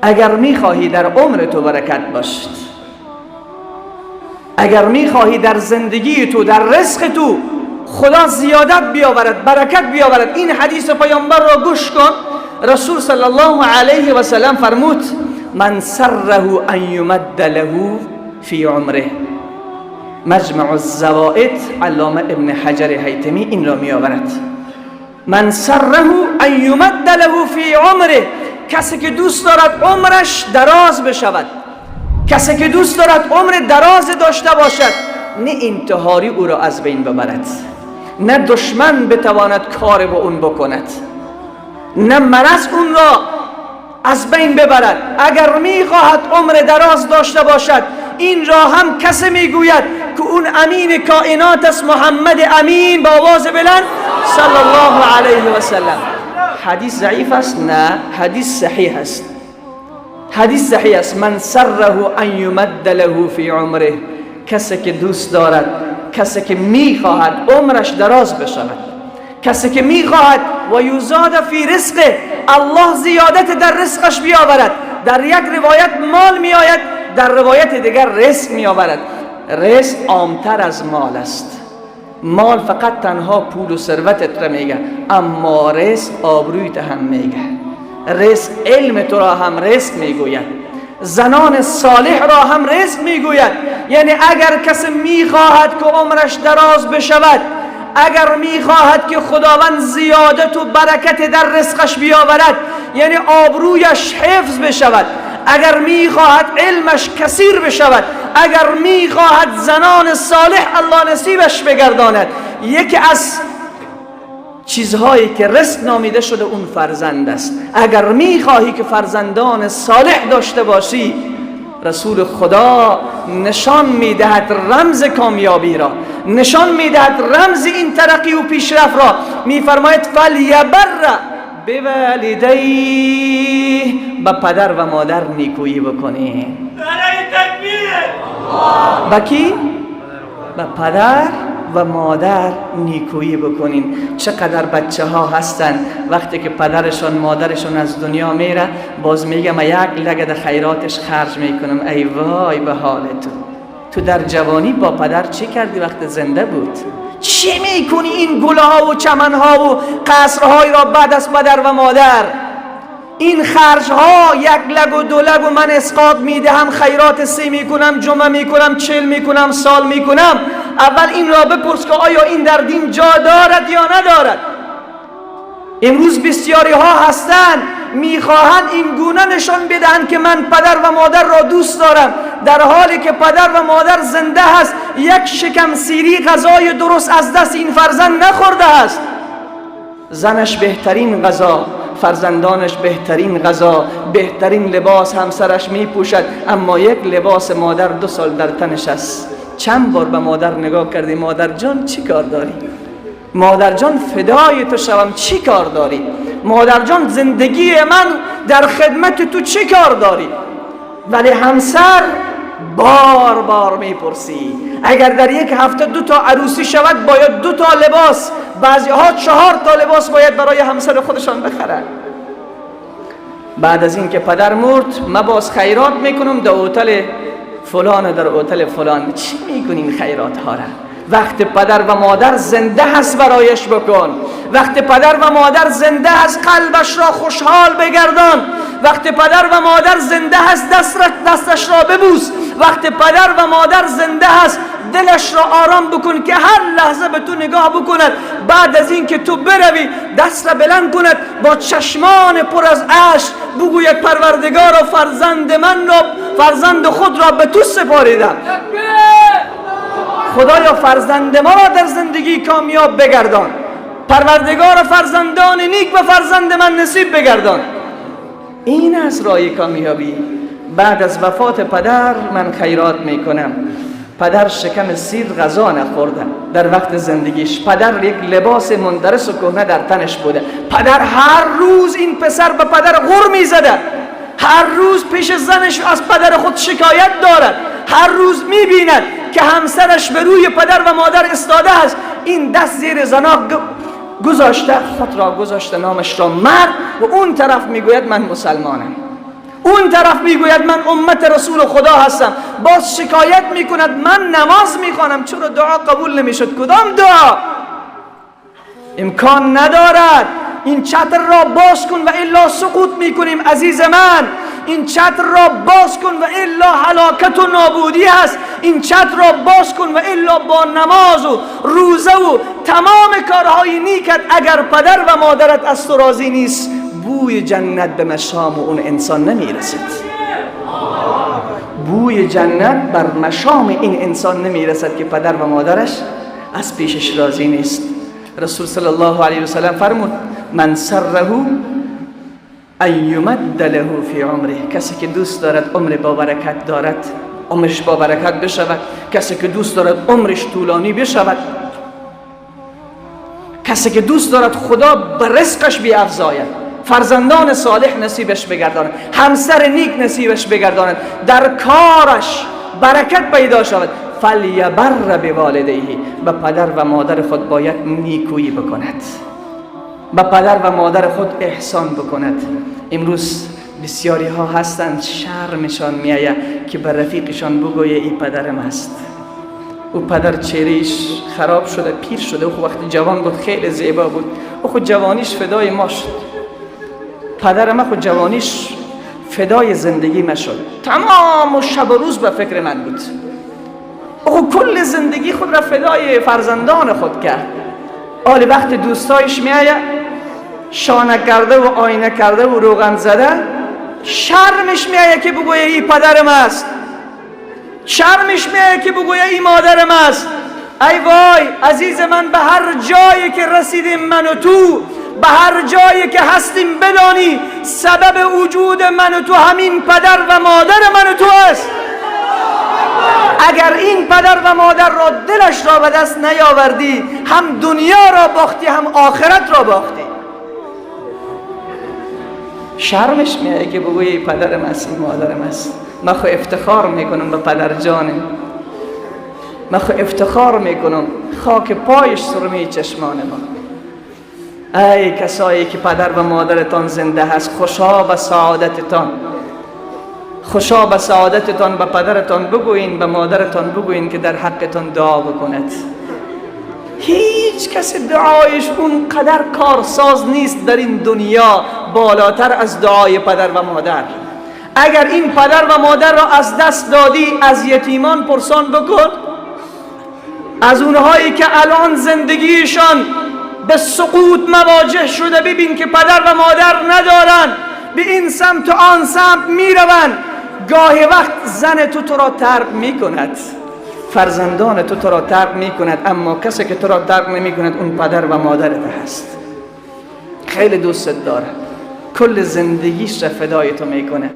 اگر میخواهی در عمر تو برکت باشد، اگر میخواهی در زندگی تو، در رزق تو خدا زیادت بیاورد، برکت بیاورد، این حدیث پیامبر را گوش کن. رسول صلی الله علیه و سلم فرمود من سره ان یمد له فی عمره. مجمع الزوائد علامه ابن حجر هیتمی این را می آورد. من سره ان یمد له فی عمره، کسی که دوست دارد عمرش دراز بشود، کسی که دوست دارد عمر دراز داشته باشد، نه انتحاری او را از بین ببرد، نه دشمن بتواند کار با اون بکند، نه مرض اون را از بین ببرد. اگر میخواهد عمر دراز داشته باشد، این را هم کسی میگوید که اون امین کائنات است، محمد امین با آواز بلند صلی الله علیه و سلم. حدیث ضعیف است؟ نه، حدیث صحیح است. حدیث صحیح است. من سره ان یمد له فی عمره، کسی که دوست دارد، کسی که میخواهد عمرش دراز بشود، کسی که میخواهد و یزاد فی رزقه، الله زیادت در رزقش بیاورد. در یک روایت مال میآید، در روایت دیگر رزق میآورد. رزق عامتر از مال است. مال فقط تنها پول و ثروتت را میگه، اما رزق آبرویت هم میگه. رزق علم تو را هم رزق میگوید، زنان صالح را هم رزق میگوید. یعنی اگر کسی میخواهد که عمرش دراز بشود، اگر میخواهد که خداوند زیادت و برکت در رزقش بیاورد، یعنی آبرویش حفظ بشود، اگر میخواهد علمش کثیر بشود، اگر میخواهد زنان صالح الله نصیبش بگرداند، یکی از چیزهایی که رزق نامیده شده اون فرزند است. اگر میخواهی که فرزندان صالح داشته باشی، رسول خدا نشان میدهد رمز کامیابی را، نشان میدهد رمز این ترقی و پیشرفت را. میفرماید فلیبر بوالدیه، با پدر و مادر نیکویی بکنی. با کی؟ با پدر و مادر نیکویی بکنین. چقدر بچه ها هستن وقتی که پدرشون مادرشون از دنیا میره، باز میگه من یک لگد خیراتش خرج میکنم. ای وای به حال تو در جوانی با پدر چی کردی وقت زنده بود؟ چی میکنی این گله ها و چمن ها و قصرهای را بعد از پدر و مادر؟ این خرج ها، یک لگ و دو لگ و من اسقاط میدهم، خیرات 3 میکنم، جمعه میکنم، 40 میکنم، سال میکنم. اول این را بپرس که آیا این در دین جا دارد یا ندارد؟ امروز بسیاری ها هستند میخواهند این گونه نشان بدهند که من پدر و مادر را دوست دارم، در حالی که پدر و مادر زنده هست، یک شکم سیری غذای درست از دست این فرزند نخورده است. زنش بهترین غذا، فرزندانش بهترین غذا، بهترین لباس همسرش میپوشد، اما یک لباس مادر 2 سال در تنش است. چند بار به مادر نگاه کردی مادر جان چی کار داری؟ مادر جان فدای تو شوم چی کار داری؟ مادر جان زندگی من در خدمت تو چی کار داری؟ ولی همسر بار بار میپرسی. اگر در یک هفته 2 تا عروسی شود، باید 2 تا لباس، بعضی ها 4 تا لباس باید برای همسر خودشان بخرن. بعد از این که پدر مرد، من باز خیرات میکنم در هتل فلان، در هتل فلان. چی میکنین خیرات ها را؟ وقت پدر و مادر زنده هست برایش بکن. وقت پدر و مادر زنده هست قلبش را خوشحال بگردان. وقت پدر و مادر زنده هست دستش را ببوس. وقت پدر و مادر زنده هست دلش را آرام بکن که هر لحظه به تو نگاه بکند. بعد از این که تو بروی دست را بلند کند، با چشمان پر از اشک بگوید پروردگارا فرزند خود را به تو سپاریدم. خدایا فرزند ما را در زندگی کامیاب بگردان. پروردگار فرزندان نیک به فرزند من نصیب بگردان. این از راه کامیابی. بعد از وفات پدر من خیرات میکنم. پدر شکم سیر غذا نخورده در وقت زندگیش. پدر یک لباس مندرس و کهنه در تنش بوده. پدر هر روز این پسر به پدر غر میزده. هر روز پیش زنش از پدر خود شکایت دارد. هر روز میبیند که همسرش به روی پدر و مادر استاده است. این دست زیر زناق گذاشته، خود را گذاشته، نامش را مرد، و اون طرف میگوید من مسلمانم. اون طرف میگوید من امت رسول خدا هستم، باز شکایت میکند من نماز میخوانم چرا دعا قبول نمیشد. کدام دعا؟ امکان ندارد. این چتر را باز کن و الا سقوط میکنیم عزیز من. این چتر را باز کن و الا هلاکت و نابودی هست. این چتر را باز کن و الا با نماز و روزه و تمام کارهای نیکت اگر پدر و مادرت از تو راضی نیست، بوی جنت به مشام اون انسان نمیرسد. بوی جنت بر مشام این انسان نمیرسد که پدر و مادرش از پیشش راضی نیست. رسول صلی الله علیه و سلم فرمود من سره ان یمد له فی عمره، کسی که دوست دارد عمر با برکت دارد، عمرش با برکت بشود، کسی که دوست دارد عمرش طولانی بشود، کسی که دوست دارد خدا به رزقش بیافزاید، فرزندان صالح نصیبش بگرداند، همسر نیک نصیبش بگرداند، در کارش برکت پیدا شود، فلیبر بوالدیه، به پدر و مادر خود باید نیکویی بکند، به پدر و مادر خود احسان بکند. امروز بسیاری ها هستند شرمشان میآید که به رفیقشان بگویه ای پدرم است. او پدر چهرهش خراب شده، پیر شده. او وقتی جوان بود خیلی زیبا بود، او خود جوانیش فدای ما شد. پدر ما خود جوانیش فدای زندگی ما شد، تمام شب و روز به فکر من بود. او کل زندگی خود را فدای فرزندان خود کرد. حالی وقت دوستایش میآید شانه کرده و آینه کرده و روغن زده، شرمش میآید که بگویه ای پدرم است، شرمش میآید که بگویه ای مادرم است. ای وای عزیز من، به هر جایی که رسیدیم من و تو، به هر جایی که هستیم بدانی سبب وجود من و تو همین پدر و مادر من و تو است. اگر این پدر و مادر را دلش را به دست نیاوردی، هم دنیا را باختی هم آخرت را باختی. شرمش میاد که بگویی پدرم است این مادرم است. من خو افتخار میکنم به پدر جانم، من خو افتخار میکنم خاک پایش سرمه چشمان ما. ای کسایی که پدر و مادرتان زنده هست، خوشا به سعادتتان، خوشا به سعادتتان. به پدرتان بگوین، به مادرتان بگوین که در حقتان دعا بکند. هیچ کس دعایش اون قدر کارساز نیست در این دنیا بالاتر از دعای پدر و مادر. اگر این پدر و مادر را از دست دادی، از یتیمان پرسان بکن، از اونهایی که الان زندگیشان به سقوط مواجه شده، ببین که پدر و مادر ندارن، به این سمت و آن سمت میروند. گاهی وقت زن تو را ترک میکند، فرزندان تو را ترک میکند، اما کسی که تو را ترک نمیکند اون پدر و مادرت هست. خیلی دوست داره، کل زندگیش را فدای تو میکنه.